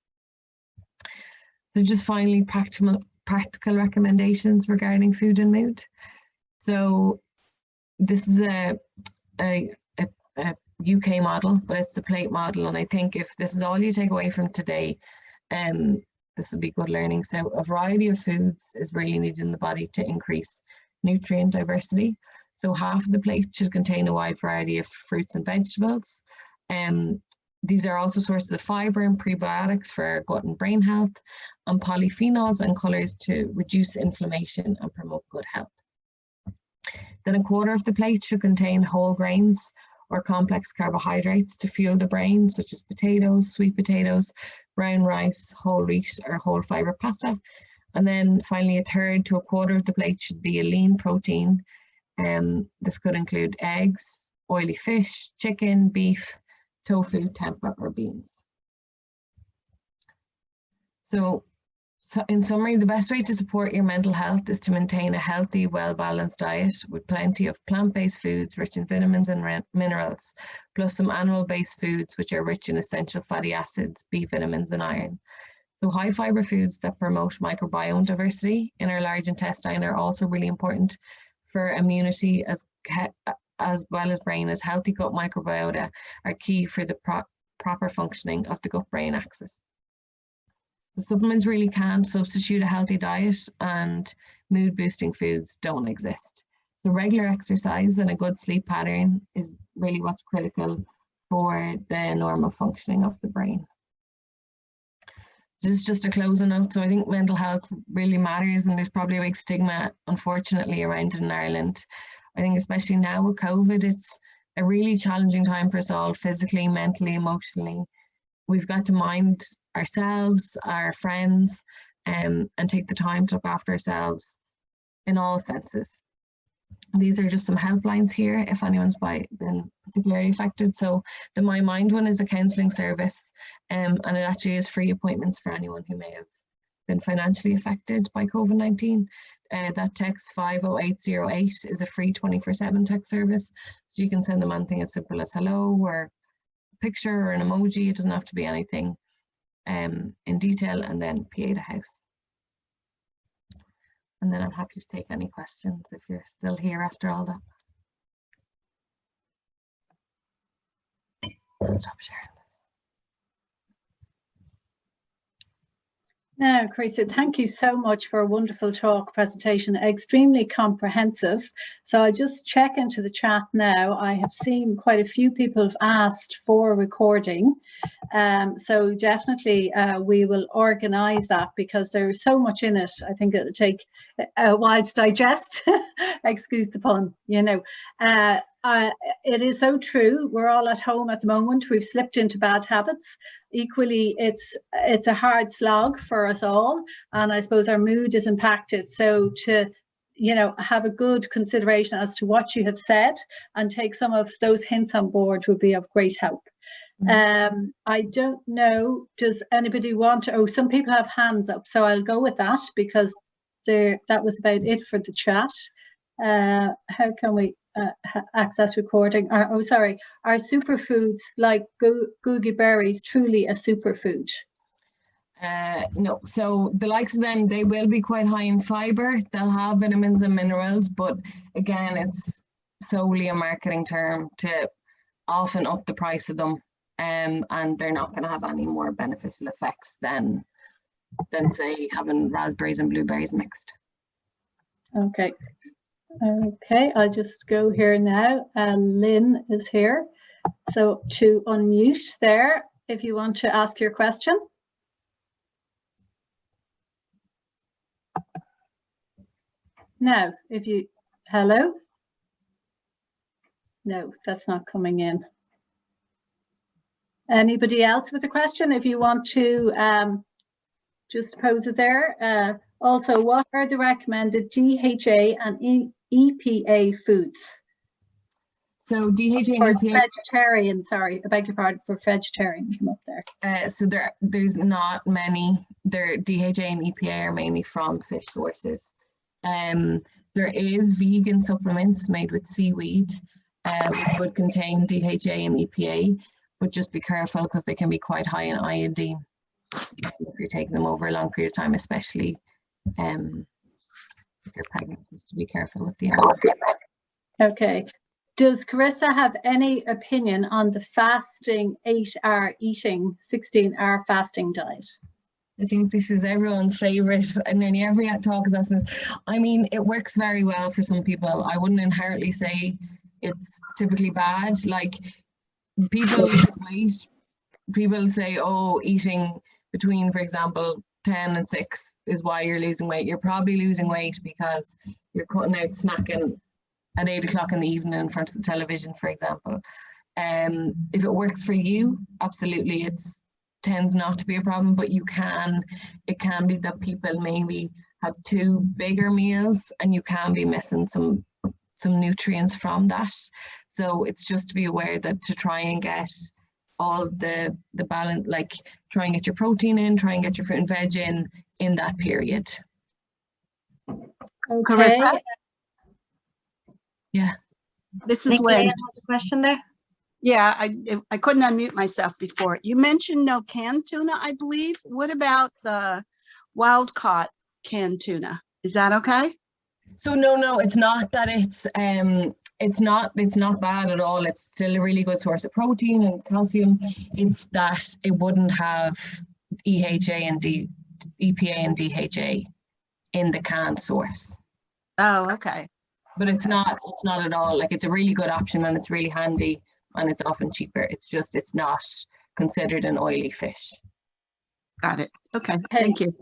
So just finally, practical recommendations regarding food and mood. So this is a UK model, but it's the plate model, and I think if this is all you take away from today, this would be good learning. So a variety of foods is really needed in the body to increase nutrient diversity. So half of the plate should contain a wide variety of fruits and vegetables. These are also sources of fibre and prebiotics for our gut and brain health, and polyphenols and colours to reduce inflammation and promote good health. Then a quarter of the plate should contain whole grains or complex carbohydrates to fuel the brain, such as potatoes, sweet potatoes, brown rice, whole wheat or whole fibre pasta. And then finally, a third to a quarter of the plate should be a lean protein. This could include eggs, oily fish, chicken, beef, tofu, tempeh, or beans. So in summary, the best way to support your mental health is to maintain a healthy, well-balanced diet with plenty of plant-based foods rich in vitamins and minerals, plus some animal-based foods which are rich in essential fatty acids, B vitamins, and iron. So high fibre foods that promote microbiome diversity in our large intestine are also really important for immunity as well as brain, as healthy gut microbiota are key for the proper functioning of the gut-brain axis. The supplements really can substitute a healthy diet, and mood-boosting foods don't exist. So regular exercise and a good sleep pattern is really what's critical for the normal functioning of the brain. This is just a closing note. So I think mental health really matters, and there's probably a big stigma, unfortunately, around it in Ireland. I think especially now with COVID, it's a really challenging time for us all, physically, mentally, emotionally. We've got to mind ourselves, our friends, and take the time to look after ourselves in all senses. These are just some helplines here if anyone's been particularly affected. So the My Mind one is a counselling service, and it actually is free appointments for anyone who may have been financially affected by COVID-19. that text 50808 is a free 24/7 text service. So you can send them anything as simple as hello or a picture or an emoji. It doesn't have to be anything in detail, and then PA the house. And then I'm happy to take any questions if you're still here after all that. I'll stop sharing this. Now, Carisa, thank you so much for a wonderful talk presentation, extremely comprehensive. So I just check into the chat now. I have seen quite a few people have asked for a recording. So definitely we will organise that, because there's so much in it. I think it'll take a while to digest. Excuse the pun, you know. It is so true. We're all at home at the moment. We've slipped into bad habits. Equally, it's a hard slog for us all, and I suppose our mood is impacted. So to, you know, have a good consideration as to what you have said and take some of those hints on board would be of great help. I don't know, does anybody want to, oh, some people have hands up, so I'll go with that, because that was about it for the chat. How can we access recording? Are superfoods like googie berries truly a superfood? No, so the likes of them, they will be quite high in fibre. They'll have vitamins and minerals, but again, it's solely a marketing term to often up the price of them, and they're not going to have any more beneficial effects than say having raspberries and blueberries mixed. Okay. Okay, I'll just go here now. Lynn is here. So to unmute there, if you want to ask your question. Now, hello? No, that's not coming in. Anybody else with a question? If you want to just pose it there. Also, what are the recommended DHA and EPA foods? So DHA for and EPA, vegetarian, sorry, I beg your pardon, for vegetarian, come up there. So there's not many. Their DHA and EPA are mainly from fish sources. There is vegan supplements made with seaweed, which would contain DHA and EPA, but just be careful because they can be quite high in iodine if you're taking them over a long period of time, especially if you're pregnant, just to be careful with the iodine. Okay. Does Carisa have any opinion on the fasting 8-hour eating, 16-hour fasting diet? I think this is everyone's favorite, and nearly every talk is asking this. I mean, it works very well for some people. I wouldn't inherently say it's typically bad. Like, people lose weight. People say, oh, eating between, for example, 10 and 6 is why you're losing weight. You're probably losing weight because you're cutting out snacking at 8 o'clock in the evening in front of the television, for example. If it works for you, absolutely, it tends not to be a problem, but it can be that people maybe have 2 bigger meals and you can be missing some nutrients from that. So it's just to be aware that to try and get all the balance, like try and get your protein in, try and get your fruit and veg in that period. Okay. Carisa? Yeah. This is Lynn. Has a question there? Yeah, I couldn't unmute myself before. You mentioned no canned tuna, I believe. What about the wild caught canned tuna? Is that okay? So no, it's not that it's not bad at all. It's still a really good source of protein and calcium. It's that it wouldn't have EPA and DHA in the canned source. Oh, okay. But it's not at all. Like, it's a really good option and it's really handy and it's often cheaper. It's just, it's not considered an oily fish. Got it. Okay, thank you.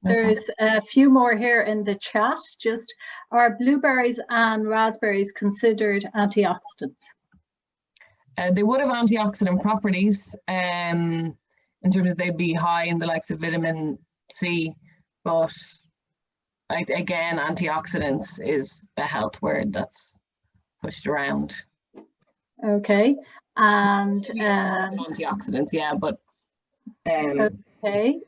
There's a few more here in the chat. Just, are blueberries and raspberries considered antioxidants? They would have antioxidant properties in terms of they'd be high in the likes of vitamin C, but again, antioxidants is a health word that's pushed around. Okay, and antioxidants, yeah, but okay.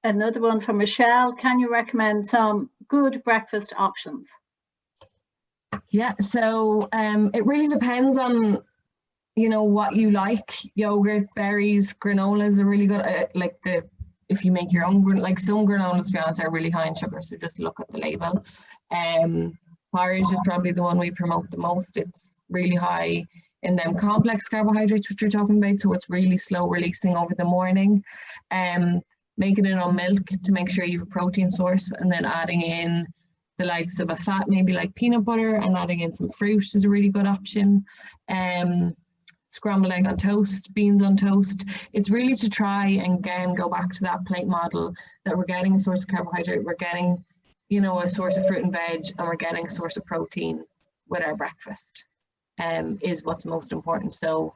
Another one from Michelle. Can you recommend some good breakfast options? Yeah, so it really depends on, you know, what you like. Yogurt, berries, granolas are really good. If you make your own, like some granolas, to be honest, are really high in sugar, so just look at the label. Porridge is probably the one we promote the most. It's really high in them complex carbohydrates, which we're talking about, so it's really slow releasing over the morning. Making it on milk to make sure you have a protein source, and then adding in the likes of a fat, maybe like peanut butter, and adding in some fruit is a really good option. Scrambled egg on toast, beans on toast. It's really to try and again go back to that plate model, that we're getting a source of carbohydrate, we're getting, you know, a source of fruit and veg, and we're getting a source of protein with our breakfast, is what's most important. So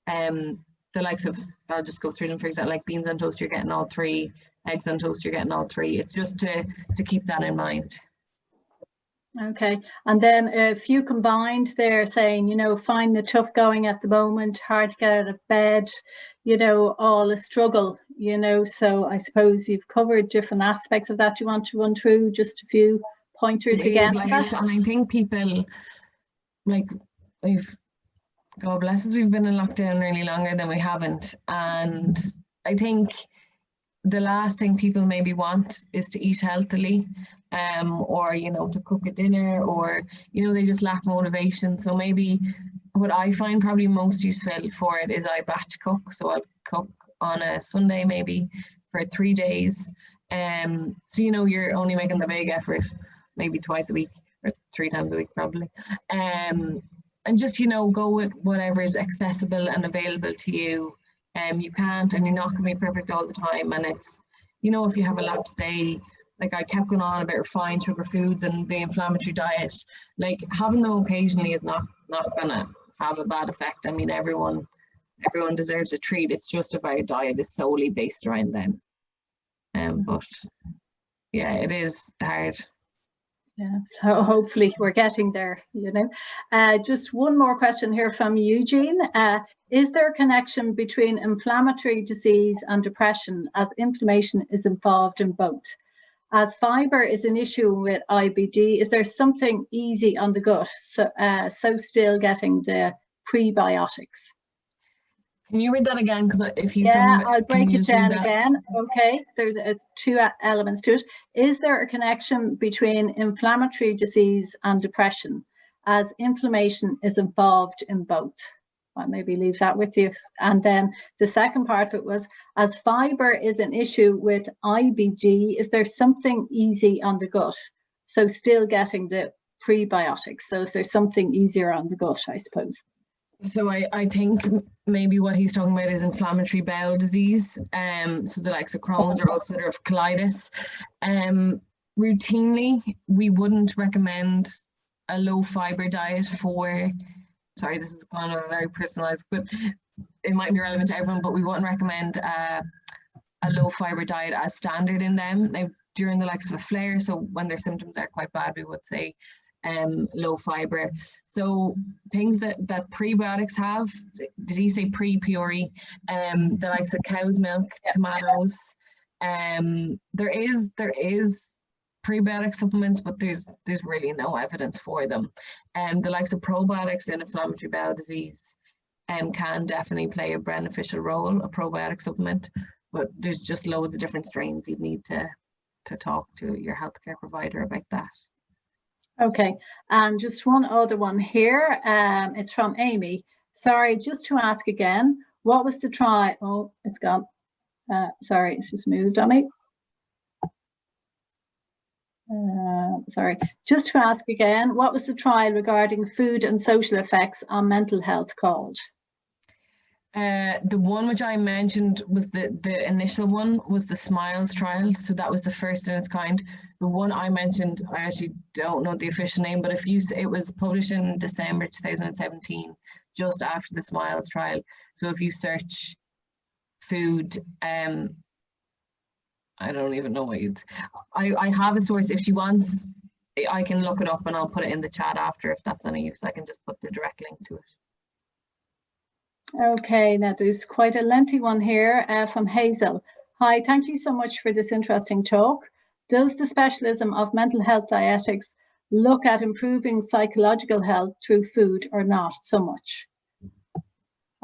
the likes of, I'll just go through them, for example, like beans on toast, you're getting all three, eggs on toast, you're getting all three. It's just to keep that in mind. Okay, and then a few combined there saying, you know, find the tough going at the moment, hard to get out of bed, you know, all a struggle, you know. So I suppose you've covered different aspects of that. You want to run through just a few pointers again? And I think people, like, God bless us, we've been in lockdown really longer than we haven't. And I think the last thing people maybe want is to eat healthily, or, you know, to cook a dinner, or, you know, they just lack motivation. So maybe what I find probably most useful for it is I batch cook. So I'll cook on a Sunday maybe for 3 days. So, you know, you're only making the big effort maybe twice a week or 3 times a week probably. And just, you know, go with whatever is accessible and available to you. You can't, and you're not going to be perfect all the time. And it's, you know, if you have a lapse day, like I kept going on about refined sugar foods and the inflammatory diet, like having them occasionally is not going to have a bad effect. I mean, everyone deserves a treat. It's just if our diet is solely based around them. But yeah, it is hard. Yeah, so hopefully we're getting there, you know. Just one more question here from Eugene. Is there a connection between inflammatory disease and depression, as inflammation is involved in both? As fibre is an issue with IBD, is there something easy on the gut, so still getting the prebiotics? Can you read that again? Because if he's I'll break it down again. Okay, it's 2 elements to it. Is there a connection between inflammatory disease and depression, as inflammation is involved in both? I'll maybe leave that with you. And then the second part of it was, as fibre is an issue with IBD, is there something easy on the gut, so still getting the prebiotics? So is there something easier on the gut, I suppose? So I think maybe what he's talking about is inflammatory bowel disease. So the likes of Crohn's or ulcerative colitis. Routinely, we wouldn't recommend a low fibre diet for, sorry, this is kind of very personalized, but it might be relevant to everyone, but we wouldn't recommend a low fibre diet as standard in them. Now, during the likes of a flare, so when their symptoms are quite bad, we would say low fibre. So things that prebiotics have, did he say pre-puree? The likes of cow's milk, tomatoes. There is prebiotic supplements, but there's really no evidence for them. The likes of probiotics in inflammatory bowel disease can definitely play a beneficial role, a probiotic supplement, but there's just loads of different strains. You'd need to talk to your healthcare provider about that. Okay, and just one other one here. It's from Amy. Sorry, just to ask again, what was the trial? Oh, it's gone. Sorry, it's just moved on me. Sorry, just to ask again, what was the trial regarding food and social effects on mental health called? The one which I mentioned was the initial one was the SMILES trial. So that was the first in its kind. The one I mentioned, I actually don't know the official name, but it was published in December 2017, just after the SMILES trial. So if you search food, I don't even know what I have a source. If she wants, I can look it up and I'll put it in the chat after if that's any use. I can just put the direct link to it. Okay, now there's quite a lengthy one here from Hazel. Hi, thank you so much for this interesting talk. Does the specialism of mental health dietetics look at improving psychological health through food or not so much?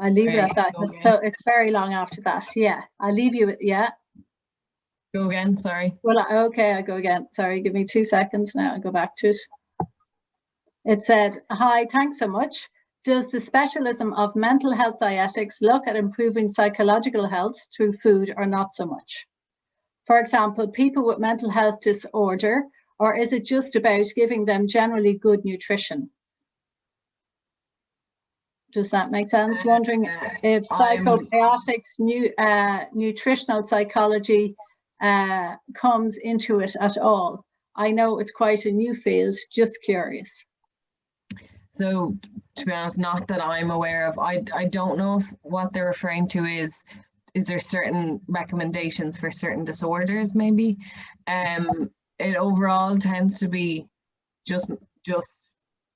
I leave it at that. So it's very long after that. Yeah, I leave you. Yeah. Go again. Sorry. Well, okay, I go again. Sorry, give me 2 seconds now. I'll go back to it. It said, hi, thanks so much. Does the specialism of mental health dietetics look at improving psychological health through food or not so much? For example, people with mental health disorder, or is it just about giving them generally good nutrition? Does that make sense? Wondering if psychobiotics, nutritional psychology comes into it at all. I know it's quite a new field, just curious. So, to be honest, not that I'm aware of. I don't know if what they're referring to is there certain recommendations for certain disorders, maybe. It overall tends to be just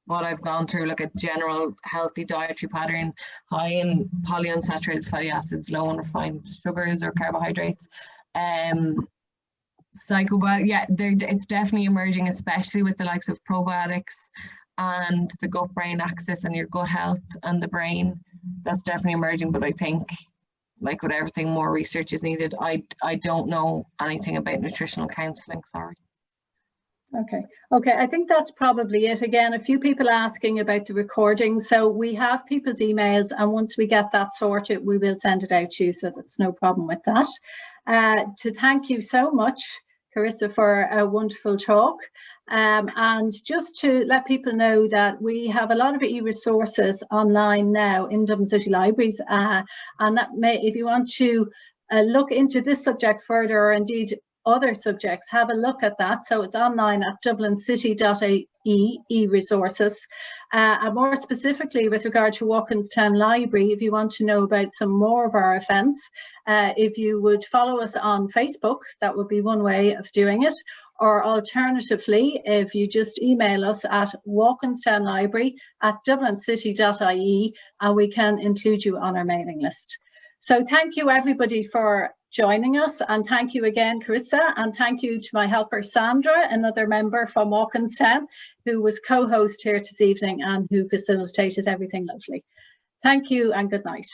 what I've gone through, like a general healthy dietary pattern, high in polyunsaturated fatty acids, low in refined sugars or carbohydrates. Psychobiotics, yeah, it's definitely emerging, especially with the likes of probiotics and the gut-brain axis and your gut health and the brain. That's definitely emerging, but I think, like with everything, more research is needed. I don't know anything about nutritional counselling, sorry. Okay, I think that's probably it. Again, a few people asking about the recording. So we have people's emails, and once we get that sorted, we will send it out to you, so that's no problem with that. To thank you so much, Carisa, for a wonderful talk. And just to let people know that we have a lot of e-resources online now in Dublin City Libraries, and that may, if you want to look into this subject further, or indeed other subjects, have a look at that. So it's online at dublincity.ie e-resources. And more specifically with regard to Walkinstown Library, if you want to know about some more of our events, if you would follow us on Facebook, that would be one way of doing it. Or alternatively, if you just email us at walkinstownlibrary@dublincity.ie, and we can include you on our mailing list. So thank you everybody for joining us, and thank you again, Carisa, and thank you to my helper Sandra, another member from Walkinstown, who was co-host here this evening and who facilitated everything lovely. Thank you and good night.